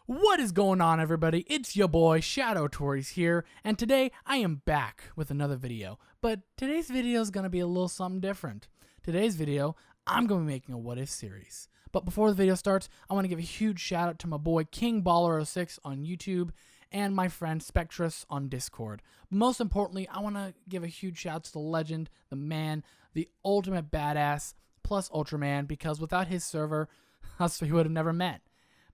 What is going on, everybody? It's your boy Shadow Tories here, and today I am back with another video. But today's video is going to be a little something different. Today's video, I'm going to be making a what if series. But before the video starts, I want to give a huge shout out to my boy King Baller06 on YouTube and my friend Spectrus on Discord. Most importantly, I want to give a huge shout out to the legend, the man, the ultimate badass, plus Ultraman, because without his server, us we would have never met.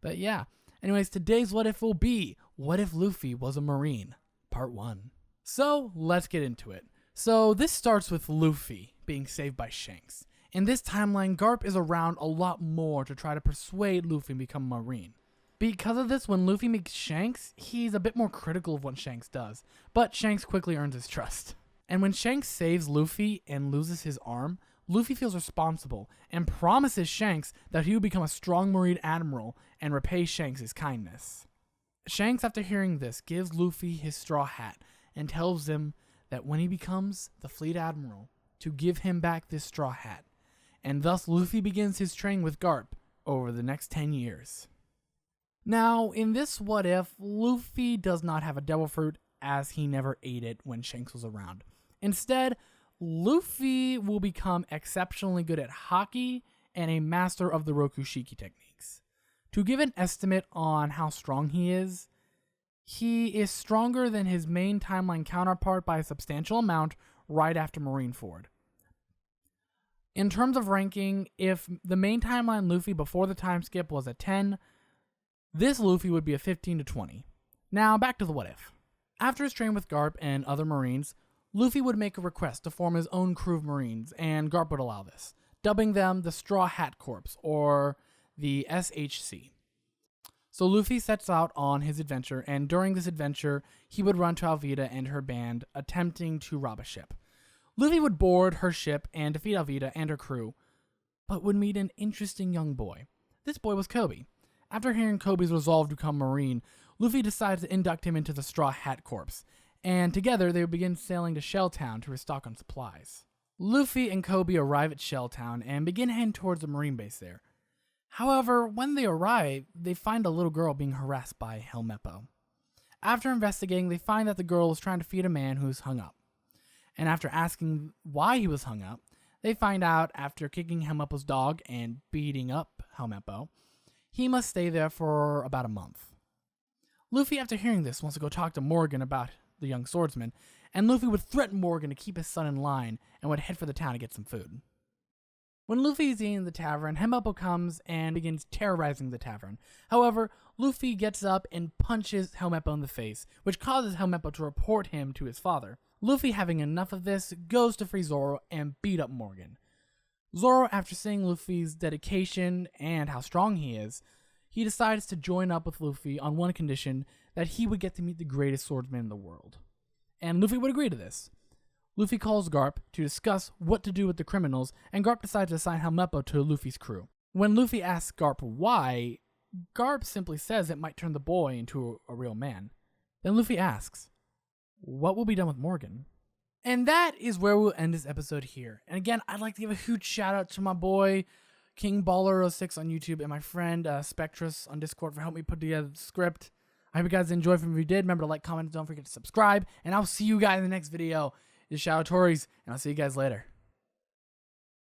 But yeah. Anyways, today's what if will be, what if Luffy was a Marine? Part 1. So, let's get into it. So, this starts with Luffy being saved by Shanks. In this timeline, Garp is around a lot more to try to persuade Luffy to become a Marine. Because of this, when Luffy meets Shanks, he's a bit more critical of what Shanks does, but Shanks quickly earns his trust. And when Shanks saves Luffy and loses his arm, Luffy feels responsible and promises Shanks that he will become a strong Marine admiral and repay Shanks his kindness. Shanks, after hearing this, gives Luffy his straw hat and tells him that when he becomes the fleet admiral, to give him back this straw hat. And thus Luffy begins his training with Garp over the next 10 years. Now, in this what if, Luffy does not have a devil fruit as he never ate it when Shanks was around. Instead, Luffy will become exceptionally good at hockey and a master of the Rokushiki techniques. To give an estimate on how strong he is stronger than his main timeline counterpart by a substantial amount right after Marineford. In terms of ranking, if the main timeline Luffy before the time skip was a 10, this Luffy would be a 15 to 20. Now, back to the what if. After his training with Garp and other Marines, Luffy would make a request to form his own crew of Marines, and Garp would allow this, dubbing them the Straw Hat Corps, or the SHC. So Luffy sets out on his adventure, and during this adventure, he would run to Alvida and her band, attempting to rob a ship. Luffy would board her ship and defeat Alvida and her crew, but would meet an interesting young boy. This boy was Kobe. After hearing Kobe's resolve to become Marine, Luffy decides to induct him into the Straw Hat Corps, and together they would begin sailing to Shelltown to restock on supplies. Luffy and Kobe arrive at Shelltown and begin heading towards the Marine base there. However, when they arrive, they find a little girl being harassed by Helmeppo. After investigating, they find that the girl is trying to feed a man who is hung up. And after asking why he was hung up, they find out after kicking Helmeppo's dog and beating up Helmeppo, he must stay there for about a month. Luffy, after hearing this, wants to go talk to Morgan about the young swordsman, and Luffy would threaten Morgan to keep his son in line and would head for the town to get some food. When Luffy is eating in the tavern, Helmeppo comes and begins terrorizing the tavern. However, Luffy gets up and punches Helmeppo in the face, which causes Helmeppo to report him to his father. Luffy, having enough of this, goes to free Zoro and beat up Morgan. Zoro, after seeing Luffy's dedication and how strong he is, he decides to join up with Luffy on one condition, that he would get to meet the greatest swordsman in the world. And Luffy would agree to this. Luffy calls Garp to discuss what to do with the criminals, and Garp decides to assign Helmeppo to Luffy's crew. When Luffy asks Garp why, Garp simply says it might turn the boy into a real man. Then Luffy asks, what will be done with Morgan? And that is where we'll end this episode here. And again, I'd like to give a huge shout out to my boy King Baller06 on YouTube and my friend Spectrus on Discord for helping me put together the script. I hope you guys enjoyed. If you did, remember to like, comment, don't forget to subscribe, and I'll see you guys in the next video. This is Shadow Tories, and I'll see you guys later.